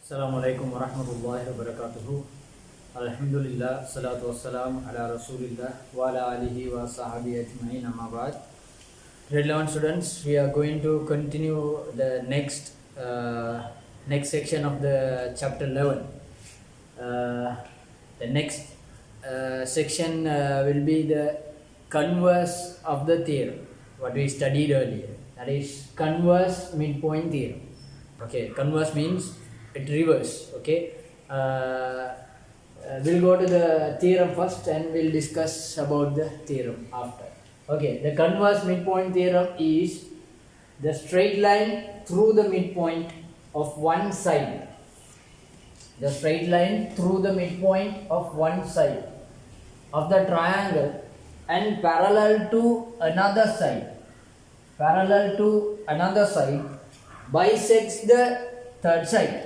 Assalamualaikum warahmatullahi wabarakatuh. Alhamdulillah, salatu wassalam ala rasulillah wa ala alihi wa sahbihi ajma'in, amma ba'd. Grade 11 students, we are going to continue the next section of the chapter 11. The next section will be the converse of the theorem, what we studied earlier. That is converse midpoint theorem. Okay, converse means it reverse. Okay, we'll go to the theorem first and we'll discuss about the theorem after. Okay, the converse midpoint theorem is the straight line through the midpoint of one side. The straight line through the midpoint of one side of the triangle and parallel to another side. Parallel to another side bisects the third side.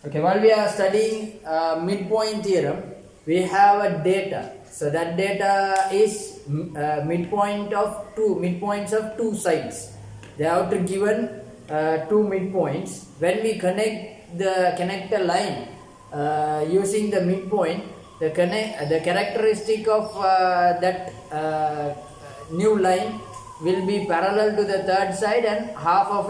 Okay, while we are studying midpoint theorem, we have a data. So that data is midpoints of two sides. They are given two midpoints. When we connect a line using the midpoint, the characteristic of that new line will be parallel to the third side and half of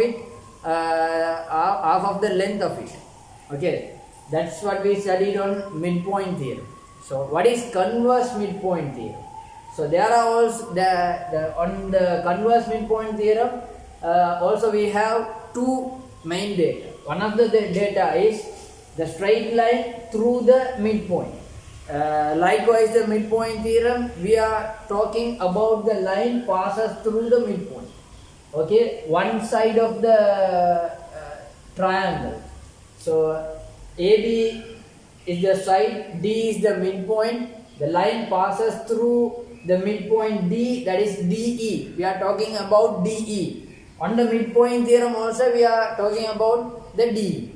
the length of it. Okay, that's what we studied on midpoint theorem. So what is converse midpoint theorem? So there are also on the converse midpoint theorem also we have two main data. One of the data is the straight line through the midpoint. Likewise, the midpoint theorem, we are talking about the line passes through the midpoint. Okay, one side of the triangle. So AB is the side, D is the midpoint. The line passes through the midpoint D, that is DE. We are talking about DE. On the midpoint theorem also we are talking about the DE.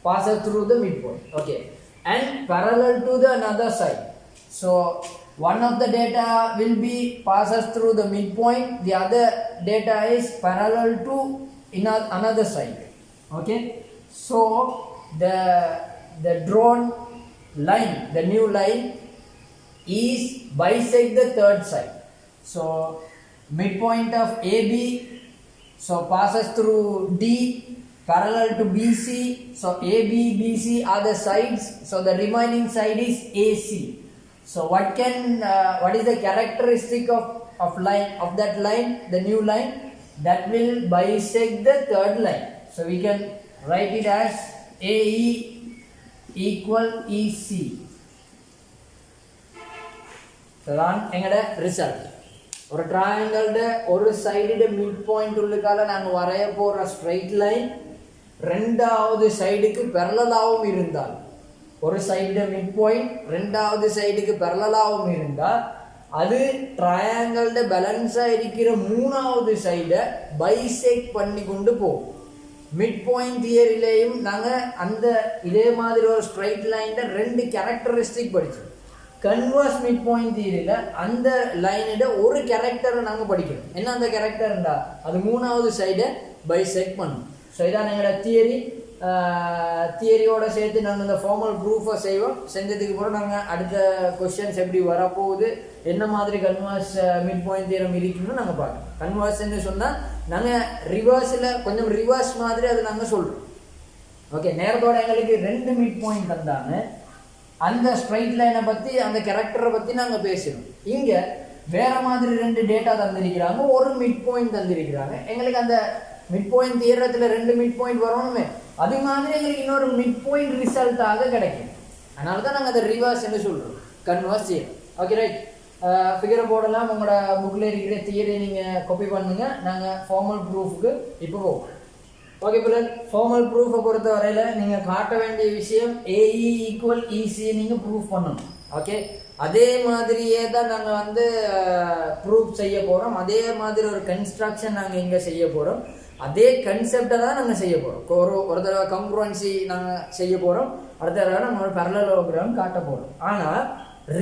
Passes through the midpoint. Okay. And parallel to the another side. So one of the data will be passes through the midpoint. The other data is parallel to another side. Okay. So the drawn line, the new line is bisect the third side. So midpoint of AB, so passes through D, parallel to BC. So AB, BC are the sides. So the remaining side is AC. So what is the characteristic of that line, the new line that will bisect the third line? So we can write it as AE equal EC. So that's our result. ஒரு triangle ஒரு side midpoint உள்ளுக்கால நாங்க வரைய போற straight line ரெண்டாவது சைடுக்கு parallel-ஆவும் இருந்தால், ஒரு side midpoint ரெண்டாவது சைடுக்கு parallel-ஆவும் இருந்தால், அது triangle பேலன்ஸா இருக்கிற மூணாவது சைடை bisect பண்ணி கொண்டு போகும். மிட்பாயிண்ட் தியரிலேயும் நாங்கள் அந்த இதே மாதிரி ஒரு ஸ்ட்ரைட் லைன்ல ரெண்டு கேரக்டரிஸ்டிக் படித்தோம். கன்வர்ஸ் மிட்பாயிண்ட் தியரியில் அந்த லைனோட ஒரு கேரக்டரை நாங்கள் படிக்கிறோம். என்ன அந்த கேரக்டர்ண்டா, அது மூணாவது சைடை பைசெக்ட் பண்ணும். ஸோ இதான் எங்களோட தியரியோட சேர்த்து நாங்கள் இந்த ஃபார்மல் ப்ரூஃபை செய்வோம். செஞ்சதுக்கு அப்புறம் நாங்கள் அடுத்த கொஸ்டின்ஸ் எப்படி வரப்போகுது, என்ன மாதிரி கன்வர்ஸ் மிட் பாயிண்ட் தியரம் இருக்குன்னு நாங்கள் பார்க்கணும். கன்வர்ஸ்ன்னு சொன்னால் நாங்கள் ரிவர்ஸில் கொஞ்சம் ரிவர்ஸ் மாதிரி அதை நாங்கள் சொல்கிறோம். ஓகே, நேரத்தோட எங்களுக்கு ரெண்டு மிட் பாயிண்ட் தந்தாங்க. அந்த ஸ்ட்ரைட் லைனை பற்றி, அந்த கேரக்டரை பற்றி நாங்கள் பேசுகிறோம். இங்கே வேற மாதிரி ரெண்டு டேட்டா தந்திருக்கிறாங்க, ஒரு மிட் பாயிண்ட் தந்திருக்கிறாங்க. எங்களுக்கு அந்த மிட் பாயிண்ட் தியரத்தில் ரெண்டு மிட் பாயிண்ட் வரணுமே, அது மாதிரி எங்களுக்கு இன்னொரு மிட் பாயிண்ட் ரிசல்ட்டாக கிடைக்கும். அதனால தான் நாங்கள் அதை ரிவர்ஸ்ன்னு சொல்கிறோம், கன்வர்ஸ் தியரம். ஓகே ரைட், ஃபிகரை போடலாம். உங்களோட புக்கில் இருக்கிற தியரி நீங்கள் காப்பி பண்ணுங்கள். நாங்கள் ஃபார்மல் ப்ரூஃபுக்கு இப்போ போவோம். ஓகே பிள்ளை, ஃபார்மல் ப்ரூஃபை பொறுத்த வரையில் நீங்கள் காட்ட வேண்டிய விஷயம் ஏஇ ஈக்குவல் இசி நீங்கள் ப்ரூஃப் பண்ணணும். ஓகே, அதே மாதிரியே தான் நாங்கள் ப்ரூஃப் செய்ய போகிறோம். அதே மாதிரி ஒரு கன்ஸ்ட்ரக்ஷன் நாங்கள் இங்கே செய்ய போகிறோம். அதே கன்செப்டை தான் நாங்கள் செய்ய போகிறோம். ஒரு தடவை கங்க்ருவன்சி நாங்கள் செய்ய போகிறோம், அடுத்த தடவை நம்ம ஒரு parallelogram காட்ட போகிறோம். ஆனால்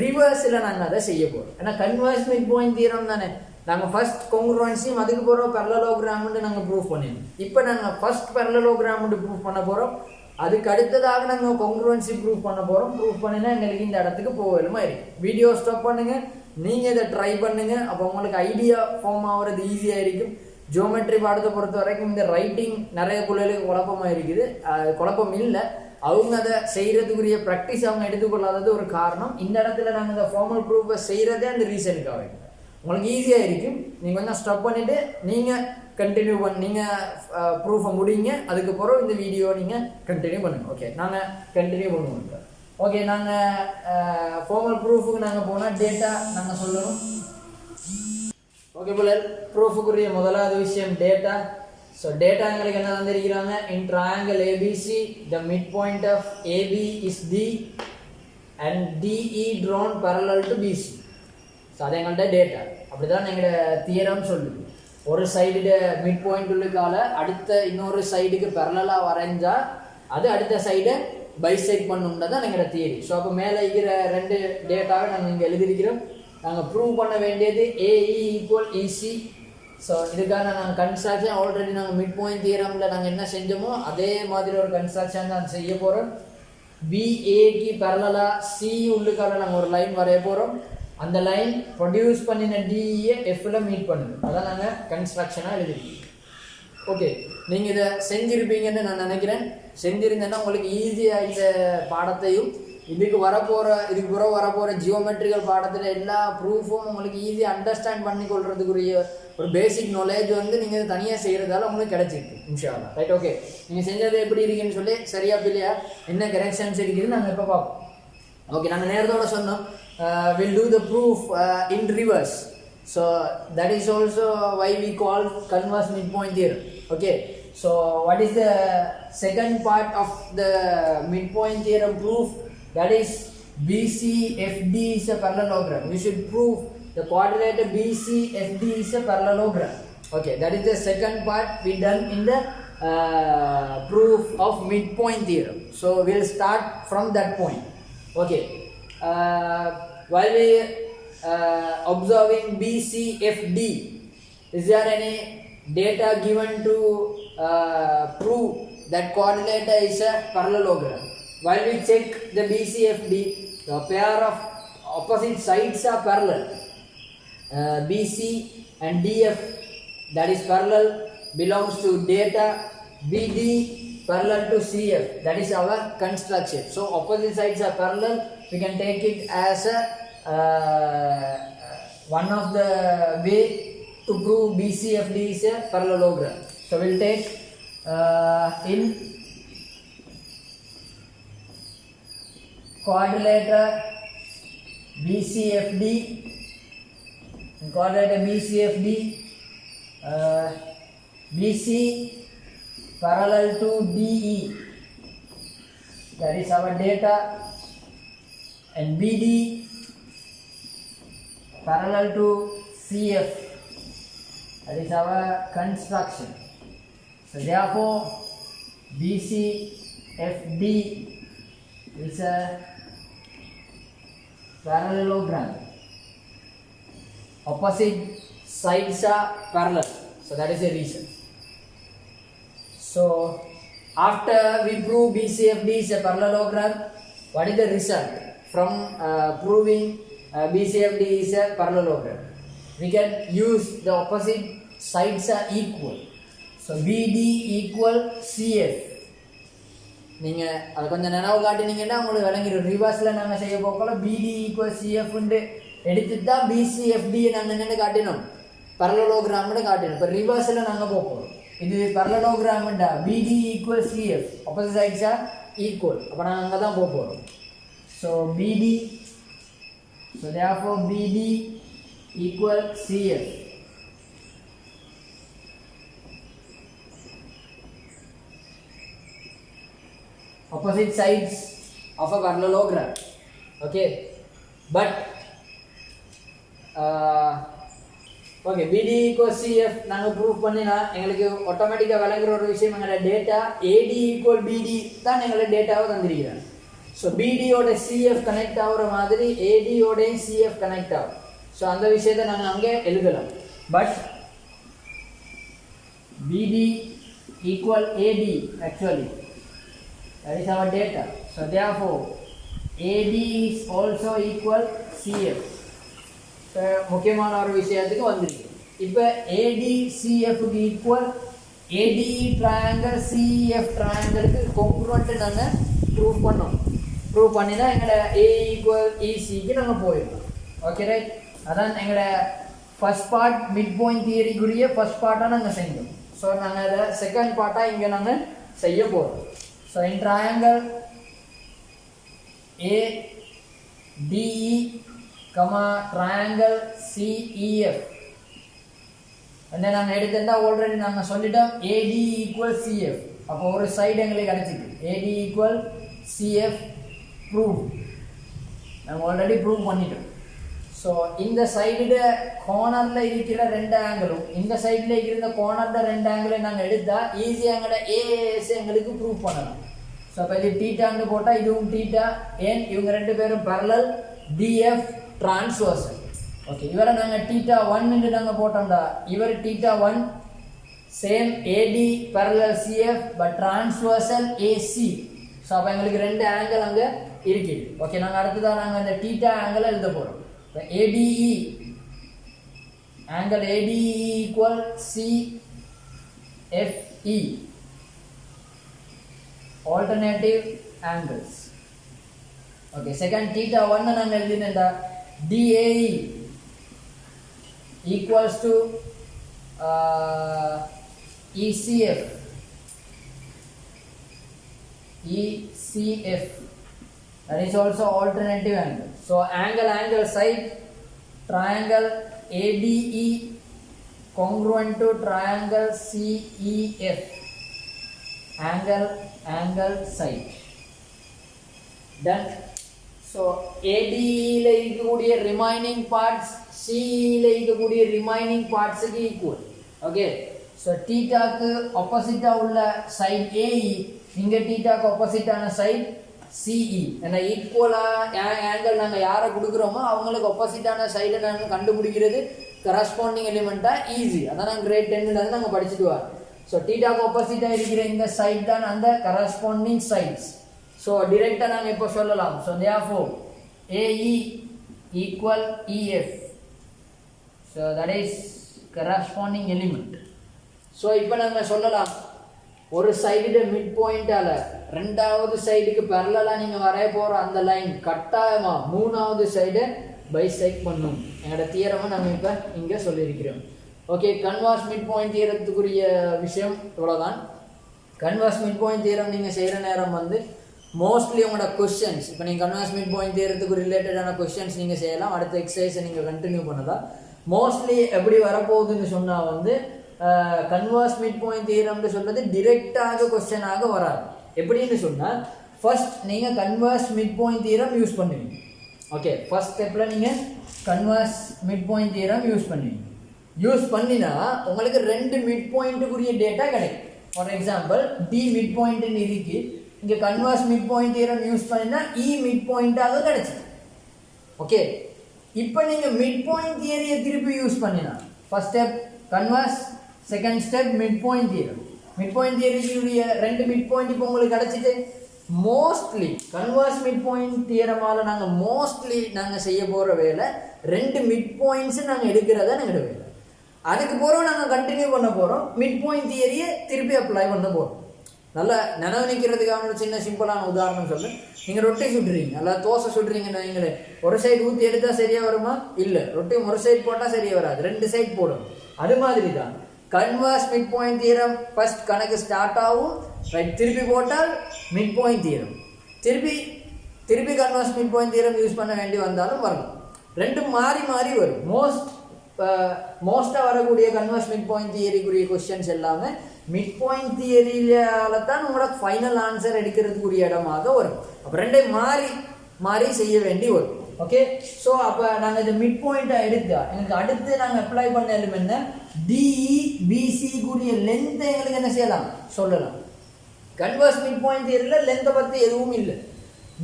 ரிவர்ஸில் நாங்கள் அதை செய்ய போகிறோம். ஏன்னா கன்வர்ஸ் மிட் பாயிண்ட் தியரம் தானே. நாங்கள் ஃபர்ஸ்ட் கொங்க்ருவன்சியும் அதுக்கு போகிறோம் parallelogram நாங்கள் ப்ரூவ் பண்ணிடணும். இப்போ நாங்கள் ஃபர்ஸ்ட் parallelogram ப்ரூவ் பண்ண போகிறோம். அதுக்கு அடுத்ததாக நாங்கள் congruency ப்ரூவ் பண்ண போகிறோம். ப்ரூவ் பண்ணினா எங்களுக்கு இந்த இடத்துக்கு போகலுமா இருக்கு. வீடியோ ஸ்டாப் பண்ணுங்கள், நீங்கள் இதை ட்ரை பண்ணுங்கள். அப்போ உங்களுக்கு ஐடியா ஃபார்ம் ஆகிறது ஈஸியாக இருக்கும். ஜியோமெட்ரி பாடத்தை பொறுத்த வரைக்கும் இந்த ரைட்டிங் நிறைய பிள்ளைகளுக்கு குழப்பமாக இருக்குது. குழப்பம் இல்லை, அவங்க அதை செய்கிறதுக்குரிய ப்ராக்டிஸ் அவங்க எடுத்துக்கொள்ளாதது ஒரு காரணம். இந்த இடத்துல நாங்கள் இந்த ஃபார்மல் ப்ரூஃபை செய்கிறதே அந்த ரீசனுக்காக இருக்கும். உங்களுக்கு ஈஸியாக இருக்கும். நீங்கள் கொஞ்சம் ஸ்டாப் பண்ணிவிட்டு நீங்கள் கண்டினியூ நீங்கள் ப்ரூஃபை முடிங்க. அதுக்கப்புறம் இந்த வீடியோ நீங்கள் கண்டினியூ பண்ணுங்கள். ஓகே, நாங்கள் கண்டினியூ பண்ணுவோம். ஓகே, நாங்கள் ஃபார்மல் ப்ரூஃபுக்கு நாங்கள் போனால் டேட்டா நாங்கள் சொல்லணும். ஓகே பிள்ளை, ப்ரூஃபுக்குரிய முதலாவது விஷயம் டேட்டா. ஸோ டேட்டா எங்களுக்கு என்ன தந்திருக்கிறாங்க? In triangle ABC the mid point of AB is D and DE drawn parallel to BC. So அது எங்கள்கிட்ட டேட்டா. அப்படி தான் எங்களோட தியரம் சொல்லுது. ஒரு சைடு மிட் பாயிண்ட் உள்ளுக்கால அடுத்த இன்னொரு சைடுக்கு பேரலாக வரைஞ்சால் அது அடுத்த சைடை பைசெக்ட் பண்ணும்னு தான் எங்களோட தியரி. ஸோ அப்போ மேலே இருக்கிற ரெண்டு டேட்டாவை நாங்கள் இங்கே எழுதியிருக்கிறோம். நாங்கள் ப்ரூவ் பண்ண வேண்டியது ஏஇ ஈக்குவல் இசி. ஸோ இதுக்காக நாங்கள் கன்ஸ்ட்ரக்ஷன் ஆல்ரெடி நாங்கள் மிட் பாயிண்ட் தியரமில் நாங்கள் என்ன செஞ்சோமோ அதே மாதிரி ஒரு கன்ஸ்ட்ரக்ஷன் தான் செய்ய போகிறோம். பிஏக்கு பேரலாக சி உள்ளுக்கால நாங்கள் ஒரு லைன் வரைய போகிறோம். அந்த லைன் ப்ரொடியூஸ் பண்ணின டிஇயை எஃப்ல மீட் பண்ணுது. அதான் நாங்கள் கன்ஸ்ட்ரக்ஷனாக எழுதிருக்கோம். ஓகே, நீங்கள் இதை செஞ்சுருப்பீங்கன்னு நான் நினைக்கிறேன். செஞ்சுருந்தேன்னா உங்களுக்கு ஈஸியாக இந்த பாடத்தையும் இதுக்கு பிறகு வரப்போகிற ஜியோமெட்ரிக்கல் பாடத்தில் எல்லா ப்ரூஃபும் உங்களுக்கு ஈஸியாக அண்டர்ஸ்டாண்ட் பண்ணி கொள்றதுக்குரிய ஒரு பேசிக் நாலேஜ் வந்து நீங்கள் தனியாக செய்கிறதால உங்களுக்கு கிடைச்சிருக்கு இன்ஷா அல்லாஹ். Right, okay. நீங்கள் செஞ்சது எப்படி இருக்குன்னு சொல்லி சரியா இல்லையா என்ன கரெக்ஷன்ஸ் இருக்குதுன்னு நாங்கள் இப்போ பார்ப்போம். ஓகே, நாங்கள் நேரத்தோட சொன்னோம் we'll do the proof in reverse. So that is also why we call converse midpoint theorem. Okay, so what is the second part of the midpoint theorem proof? That is BCFD is a parallelogram. We should prove the quadrilateral BCFD is a parallelogram. Okay, that is the second part we done in the proof of midpoint theorem. So we'll start from that point. Okay, while we observing BCFD, is there any data given to prove that quadrilateral is a parallelogram? While we check the BCFD, the pair of opposite sides are parallel. BC and DF, that is parallel, belongs to data. BD parallel to CF, that is our construction. So opposite sides are parallel. We can take it as a one of the way to prove BCFD is a parallelogram. So we'll take in quadrilateral BCFD, BC parallel to DE, that is our data, and BD parallel to CF, that is our construction. So therefore BCFD is a parallelogram. Opposite sides are parallel, so that is the reason. So after we prove BCFD is a parallelogram, what is the result from proving BCFD is a parallelogram? We can use the opposite sides are equal. So BD equal CF. நீங்கள் அது கொஞ்சம் நினைவு காட்டினீங்கன்னா உங்களுக்கு விளங்கிடும். ரிவர்ஸில் நாங்கள் செய்ய போக்கல BD equal CFன்னு எடுத்துட்டு தான் BCFD நாங்கள் என்னென்னு காட்டினோம், பரலோகிராம்னு காட்டினோம். இப்போ ரிவர்ஸில் நாங்கள் போகிறோம். இது பரலோகிராம்டா BD ஈக்குவல் CF, ஆப்போசிட் சைட்ஸா ஈக்குவல். அப்போ நாங்கள் அங்கே தான் போகிறோம். So BD, so therefore BD equal CF. Opposite sides of a parallelogram. Okay, but okay, BD equals CF நாங்கள் ப்ரூவ் பண்ணினா எங்களுக்கு ஆட்டோமேட்டிக்காக விளங்குற ஒரு விஷயம், எங்களோட டேட்டா AD equal BD தான் எங்களோட டேட்டாவை தந்திருக்கிறாங்க. ஸோ பிடியோட சிஎஃப் கனெக்ட் ஆகிற மாதிரி ஏடியோடையும் சிஎஃப் கனெக்ட் ஆகும். ஸோ அந்த விஷயத்தை நாங்கள் அங்கே எழுதலாம். But BD equal AD actually That is our data. So therefore AD is also equal CF. So முக்கியமான ஒரு விஷயத்துக்கு வந்திருக்கு. இப்போ AD CF க்கு equal ADE triangle CF triangle க்கு congruent நாங்க ப்ரூவ் பண்ணோம். ப்ரூவ் பண்ணினா எங்கட A equal EC க்கு நாங்க போயிடலாம். Okay right. அதான் எங்கட ஃபர்ஸ்ட் பார்ட் மிட் பாயிண்ட் தியரிக்குரிய ஃபர்ஸ்ட் பார்ட்டா நாங்க செஞ்சோம். ஸோ நாங்கள் அதை செகண்ட் பார்ட்டாக இங்கே நாங்கள் செய்ய போகிறோம். So in triangle ADE triangle CEF என்ன நாங்கள் எடுத்திருந்தா ஆல்ரெடி நாங்கள் சொல்லிட்டோம் ADE ஈக்குவல் CF. அப்போ ஒரு சைடு எங்களுக்கு கிடச்சிது ADE ஈக்குவல் CF ப்ரூவ். நாங்கள் ஆல்ரெடி ப்ரூவ் பண்ணிட்டோம். ஸோ இந்த சைடு கார்னரில் இருக்கிற ரெண்டு ஆங்கிளும் இந்த சைடில் இருக்கிற கார்னரில் ரெண்டு ஆங்கிளையும் நாங்கள் எடுத்தால் ஈஸியாக எங்களோட ஏஎஸ் எங்களுக்கு ப்ரூவ் பண்ணலாம். ஸோ அப்போ இது டீட்டான்னு போட்டால் இதுவும் டீட்டா. ஏன் இவங்க ரெண்டு பேரும் பேரலல் டிஎஃப் டிரான்ஸ்வர்சல். ஓகே, இவரை நாங்கள் டீட்டா 1 நாங்கள் போட்டோம்டா இவர் theta 1 same AD parallel CF but transversal AC. So அப்போ எங்களுக்கு ரெண்டு ஆங்கிள் அங்கே இருக்குது. ஓகே, நாங்கள் அடுத்ததாக நாங்கள் இந்த டீட்டா ஆங்கிளை எழுத போகிறோம். ADE angle ADE equal CFE alternative angles. Okay, second theta 1 நாங்கள் எழுதினேன்டா DAE equals to ECF that is also alternative angle. So angle side triangle ADE congruent to triangle CEF angle side done. So ADE ல இருக்கக்கூடிய remaining parts CE ல இருக்கக்கூடிய remaining parts க்கு equal. Okay, so theta க்கு opposite உள்ள side AE இங்க theta க்கு opposite ஆன side CE என்ன ஈக்குவலா ஆங்கிள் நாங்கள் யாரை கொடுக்குறோமோ அவங்களுக்கு ஆப்போசிட்டான சைடை நாங்கள் கண்டுபிடிக்கிறது கரஸ்பாண்டிங் எலிமெண்ட்டா ஈஸி. அதான் நாங்கள் கிரேட் 10ல நாங்கள் படிச்சுட்டு வரோம். ஸோ டீட்டாக்கு ஆப்போசிட்டாக இருக்கிற இந்த சைட் தான் அந்த கரஸ்பாண்டிங் சைட்ஸ். ஸோ டிரெக்டாக நாங்கள் இப்போ சொல்லலாம். So therefore AE equal EF. So that is corresponding element. So இப்போ நாங்கள் சொல்லலாம் ஒரு சைடு மிட் பாயிண்டால ரெண்டாவது சைடுக்கு பேரலலா நீங்க வரைய போற அந்த லைன் கட்டாயமா மூணாவது சைடை பைசெக்ட் பண்ணும். எங்களோட தியரமை நம்ம இப்ப இங்க சொல்லியிருக்கிறோம். ஓகே, கன்வர்ஸ் மிட் பாயிண்ட் தியரத்துக்குரிய விஷயம் இவ்வளவுதான். கன்வர்ஸ் மிட் பாயிண்ட் தியரம் நீங்க செய்யற நேரம் வந்து மோஸ்ட்லி உங்களோட கொஸ்டின்ஸ் இப்போ நீங்க கன்வர்ஸ் மிட் பாயிண்ட் தியரத்துக்கு ரிலேட்டடான கொஸ்டின்ஸ் நீங்க செய்யலாம். அடுத்த எக்ஸசைஸை நீங்க கண்டினியூ பண்ணலாம். மோஸ்ட்லி எப்படி வரப்போகுதுன்னு சொன்னா வந்து கன்வர்ஸ் மிட் பாயிண்ட் தியரம்னு சொல்றது டிரெக்டாக கொஸ்டினாக வராது. எப்படின்னு சொன்னால் ஃபர்ஸ்ட் நீங்கள் converse mid point theorem use பண்ணுவீங்க. ஓகே, ஃபர்ஸ்ட் ஸ்டெப்பில் நீங்கள் converse mid point theorem use பண்ணுவீங்க. யூஸ் பண்ணினா உங்களுக்கு ரெண்டு மிட் பாயிண்ட்டுக்குரிய டேட்டா கிடைக்கும். ஃபார் எக்ஸாம்பிள் டி மிட் பாயிண்ட்னு இருக்கு, இங்கே converse mid point theorem use பண்ணினா இ மிட் பாயிண்ட்டாக கிடைச்சிது. ஓகே, இப்போ நீங்கள் மிட் பாயிண்ட் தியரியை திருப்பி யூஸ் பண்ணினா first step converse, second step mid point theorem. Mid point தியரியுடைய ரெண்டு மிட் பாயிண்ட் இப்போ உங்களுக்கு கிடச்சிட்டு மோஸ்ட்லி கன்வர்ஸ் மிட் பாயிண்ட் தியரமால நாங்கள் மோஸ்ட்லி நாங்கள் செய்ய போகிற வேலை ரெண்டு மிட் பாயிண்ட்ஸ் நாங்கள் எடுக்கிறதா எங்களோட வேலை. அதுக்கு போகிறோம் நாங்கள் கண்டினியூ பண்ண போகிறோம். மிட் பாயிண்ட் தியரியை திருப்பி அப்ளை பண்ண போகிறோம். நல்லா நினைவு நிற்கிறதுக்கான ஒரு சின்ன சிம்பிளான உதாரணம் சொல்லு. நீங்கள் ரொட்டி சுடுறீங்க, நல்லா தோசை சுடுறீங்கன்னு நீங்களே ஒரு சைடு ஊற்றி எடுத்தால் சரியாக வருமா? இல்லை, ரொட்டி ஒரு சைடு போட்டால் சரியாக வராது, ரெண்டு சைடு போடும். அது மாதிரி தான் converse mid point theorem. First கணக்கு ஸ்டார்ட் ஆகும், ரைட், திருப்பி போட்டால் மிட் பாயிண்ட் தியரம், திருப்பி converse mid point theorem use பண்ண வேண்டி வந்தாலும் வரணும். ரெண்டும் மாறி மாறி வரும். மோஸ்ட்டாக வரக்கூடிய கன்வர்ஸ் மிட் பாயிண்ட் தியரிக்குரிய கொஸ்டின்ஸ் எல்லாமே மிட் பாயிண்ட் தியரியால தான் உங்களோட ஃபைனல் ஆன்சர் எடுக்கிறதுக்குரிய இடமாக வரும். அப்போ ரெண்டையும் மாறி மாறி செய்ய வேண்டி வரும். ஓகே, ஸோ அப்போ நாங்கள் இந்த மிட் பாயிண்ட்டை எடுத்தா எங்களுக்கு அடுத்து நாங்கள் அப்ளை பண்ண எலிமெண்ட் டிஇ பிசி கூடிய லென்த்தை எங்களுக்கு என்ன செய்யலாம் சொல்லலாம். கன்வர்ஸ் மிட் பாயிண்ட் தியரியில் லென்த்தை பற்றி எதுவும் இல்லை.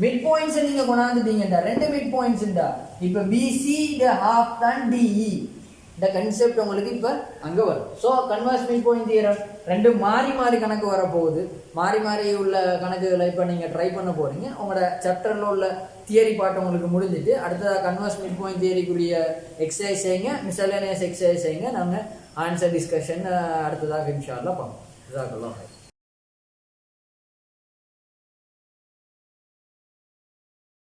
மிட் பாயிண்ட்ஸை நீங்கள் கொண்டாந்துட்டீங்கடா, ரெண்டு மிட் பாயிண்ட்ஸ்டா. இப்போ பிசி ஹாஃப் தான் டிஇ, இந்த கன்செப்ட் உங்களுக்கு இப்போ அங்கே வரும். So converse mid point theorem ரெண்டும் மாறி மாறி கணக்கு வரப்போகுது. மாறி மாறி உள்ள கணக்குகளை இப்போ நீங்கள் ட்ரை பண்ண போகிறீங்க. உங்களோட சாப்டரில் உள்ள தியரி பாட்டு உங்களுக்கு முடிஞ்சிட்டு அடுத்ததாக கன்வர்ஸ் மிட் பாயிண்ட் தியரிக்குரிய எக்ஸசைஸ் செய்யுங்க, மிஸ்சலேனியஸ் எக்ஸசைஸ் செய்யுங்க. நாங்கள் ஆன்சர் டிஸ்கஷன் அடுத்ததாக இன்ஷா அல்லாஹ் பார்ப்போம். ஜஸாக்கல்லாஹ்.